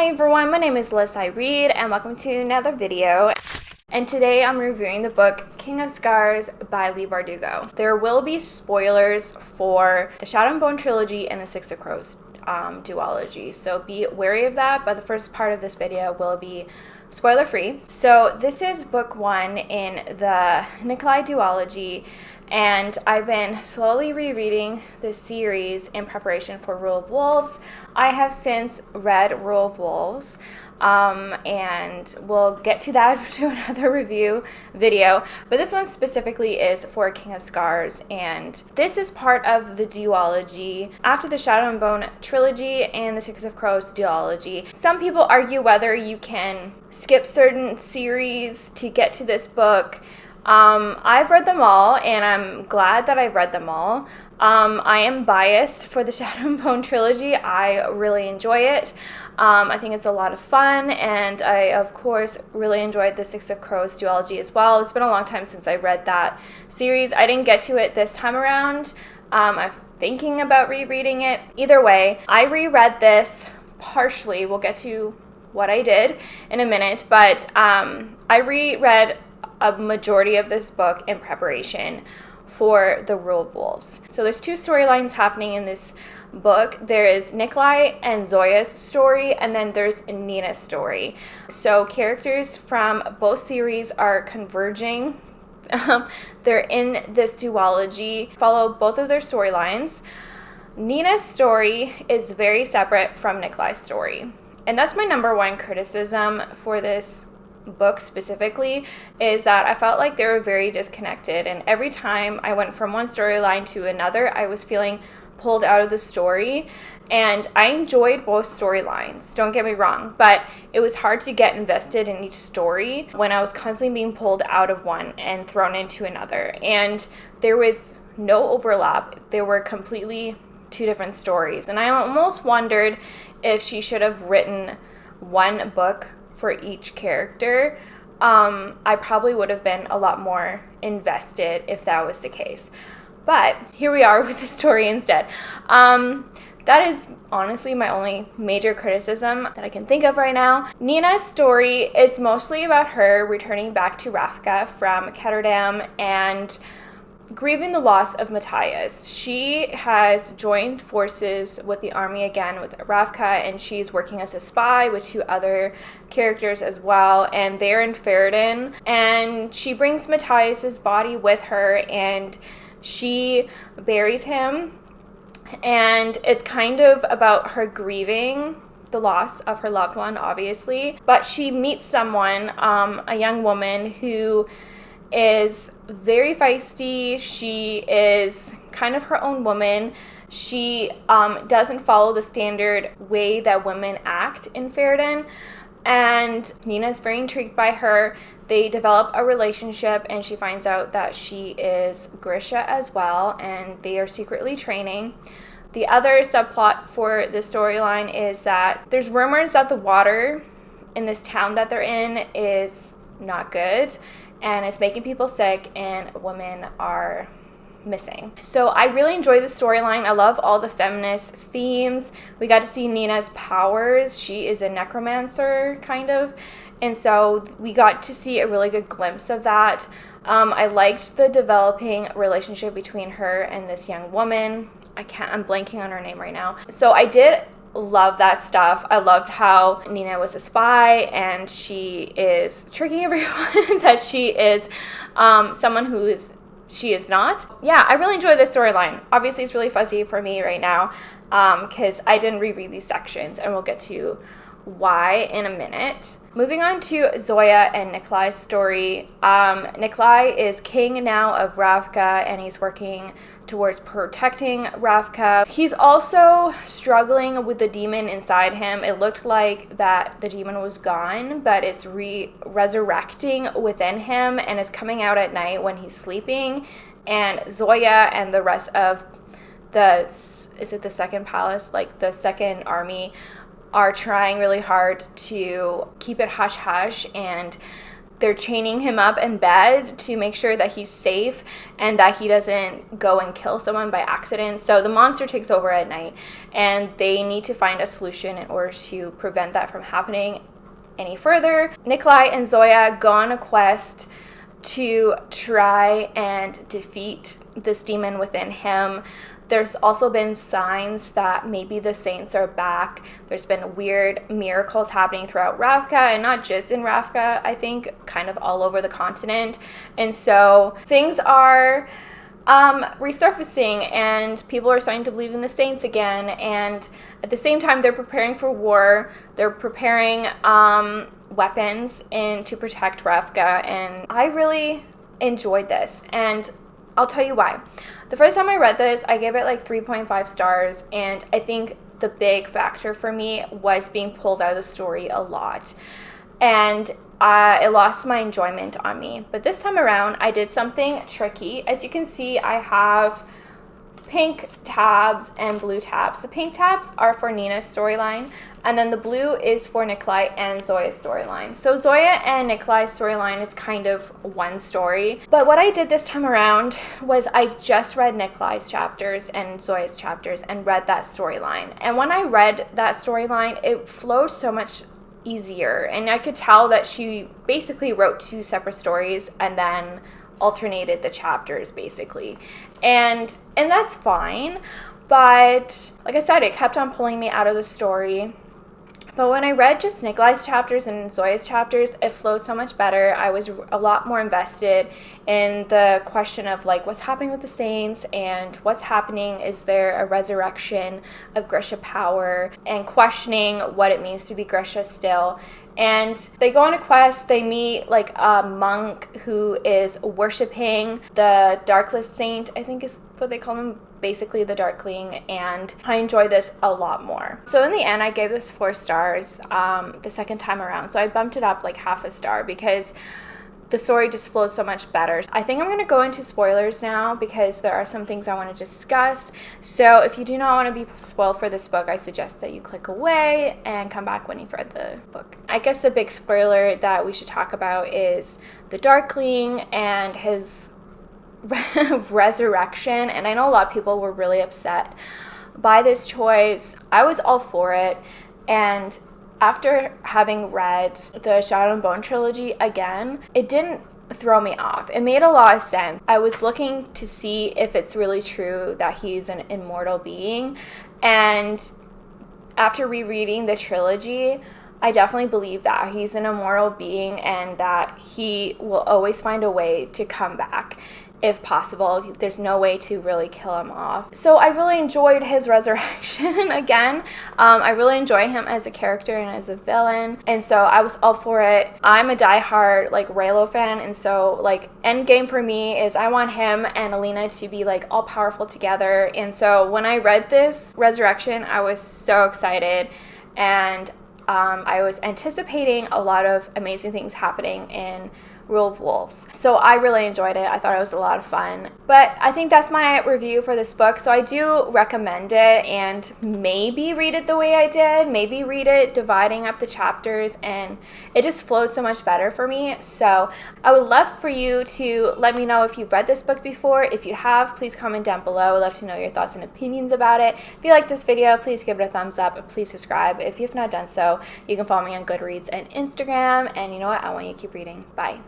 Hi everyone, my name is Leigh and welcome to another video. And today I'm reviewing the book King of Scars by Leigh Bardugo. There will be spoilers for the Shadow and Bone trilogy and the Six of Crows duology, so be wary of that, but the first part of this video will be spoiler free. So this is book one in the Nikolai duology, and I've been slowly rereading this series in preparation for Rule of Wolves. I have since read Rule of Wolves, and we'll get to that to another review video, but this one specifically is for King of Scars, and this is part of the duology after the Shadow and Bone trilogy and the Six of Crows duology. Some people argue whether you can skip certain series to get to this book. I've read them all, and I'm glad that I've read them all. I am biased for the Shadow and Bone trilogy. I really enjoy it. I think it's a lot of fun, and I, of course, really enjoyed the Six of Crows duology as well. It's been a long time since I read that series. I didn't get to it this time around. I'm thinking about rereading it. Either way, I reread this partially. We'll get to what I did in a minute, but I reread a majority of this book in preparation for the Rule of Wolves. So there's two storylines happening in this book. There is Nikolai and Zoya's story, and then there's Nina's story. So characters from both series are converging. They're in this duology, follow both of their storylines. Nina's story is very separate from Nikolai's story. And that's my number one criticism for this book specifically, is that I felt like they were very disconnected, and every time I went from one storyline to another, I was feeling pulled out of the story. And I enjoyed both storylines, don't get me wrong, but it was hard to get invested in each story when I was constantly being pulled out of one and thrown into another, and there was no overlap. They were completely two different stories, and I almost wondered if she should have written one book for each character. I probably would have been a lot more invested if that was the case. But here we are with the story instead. That is honestly my only major criticism that I can think of right now. Nina's story is mostly about her returning back to Ravka from Ketterdam and grieving the loss of Matthias. She has joined forces with the army again with Ravka, and she's working as a spy with two other characters as well, and they're in Ferrodin, and she brings Matthias's body with her, and she buries him, and it's kind of about her grieving the loss of her loved one, obviously, but she meets someone, a young woman who is very feisty. She is kind of her own woman. She doesn't follow the standard way that women act in Ferrodin, and Nina's very intrigued by her. They develop a relationship, and she finds out that she is Grisha as well, and they are secretly training. The other subplot for the storyline is that there's rumors that the water in this town that they're in is not good, and it's making people sick, and women are missing. So I really enjoy the storyline. I love all the feminist themes. We got to see Nina's powers. She is a necromancer, kind of, and so we got to see a really good glimpse of that. I liked the developing relationship between her and this young woman. I'm blanking on her name right now. So I did love that stuff. I loved how Nina was a spy, and she is tricking everyone that she is someone who she is not. Yeah, I really enjoy this storyline. Obviously, it's really fuzzy for me right now because I didn't reread these sections, and we'll get to why in a minute. Moving on to Zoya and Nikolai's story. Nikolai is king now of Ravka, and he's working towards protecting Ravka. He's also struggling with the demon inside him. It looked like that the demon was gone, but it's resurrecting within him, and it's coming out at night when he's sleeping. And Zoya and the rest of the second palace, like the second army, are trying really hard to keep it hush-hush and they're chaining him up in bed to make sure that he's safe and that he doesn't go and kill someone by accident. So the monster takes over at night, and they need to find a solution in order to prevent that from happening any further. Nikolai and Zoya go on a quest to try and defeat this demon within him. There's also been signs that maybe the saints are back. There's been weird miracles happening throughout Ravka, and not just in Ravka, I think kind of all over the continent. And so things are resurfacing, and people are starting to believe in the saints again. And at the same time, they're preparing for war. They're preparing weapons to protect Ravka, and I really enjoyed this, and I'll tell you why. The first time I read this, I gave it like 3.5 stars, and I think the big factor for me was being pulled out of the story a lot, and it lost my enjoyment on me. But this time around, I did something tricky. As you can see, I have pink tabs and blue tabs. The pink tabs are for Nina's storyline, and then the blue is for Nikolai and Zoya's storyline. So Zoya and Nikolai's storyline is kind of one story, but what I did this time around was I just read Nikolai's chapters and Zoya's chapters and read that storyline. And when I read that storyline, it flowed so much easier, and I could tell that she basically wrote two separate stories and then alternated the chapters basically, and that's fine. But like I said, it kept on pulling me out of the story. But when I read just Nikolai's chapters and Zoya's chapters, it flowed so much better. I was a lot more invested in the question of like what's happening with the saints and what's happening. Is there a resurrection of Grisha power, and questioning what it means to be Grisha still. And they go on a quest. They meet like a monk who is worshiping the Darkless Saint, I think is what they call him, basically the Darkling, and I enjoyed this a lot more. So in the end, I gave this 4 stars the second time around. So I bumped it up like half a star because the story just flows so much better. I think I'm going to go into spoilers now because there are some things I want to discuss. So if you do not want to be spoiled for this book, I suggest that you click away and come back when you've read the book. I guess the big spoiler that we should talk about is the Darkling and his resurrection. And I know a lot of people were really upset by this choice. I was all for it, and after having read the Shadow and Bone trilogy again, it didn't throw me off. It made a lot of sense. I was looking to see if it's really true that he's an immortal being, and after rereading the trilogy, I definitely believe that he's an immortal being and that he will always find a way to come back if possible. There's no way to really kill him off. So I really enjoyed his resurrection again. I really enjoy him as a character and as a villain, and so I was all for it. I'm a diehard like Raylo fan, and so like endgame for me is I want him and Alina to be like all powerful together. And so when I read this resurrection, I was so excited, and I was anticipating a lot of amazing things happening in Rule of Wolves. So I really enjoyed it. I thought it was a lot of fun. But I think that's my review for this book. So I do recommend it, and maybe read it the way I did. Maybe read it dividing up the chapters, and it just flows so much better for me. So I would love for you to let me know if you've read this book before. If you have, please comment down below. I'd love to know your thoughts and opinions about it. If you like this video, please give it a thumbs up. Please subscribe. If you've not done so, you can follow me on Goodreads and Instagram. And you know what? I want you to keep reading. Bye.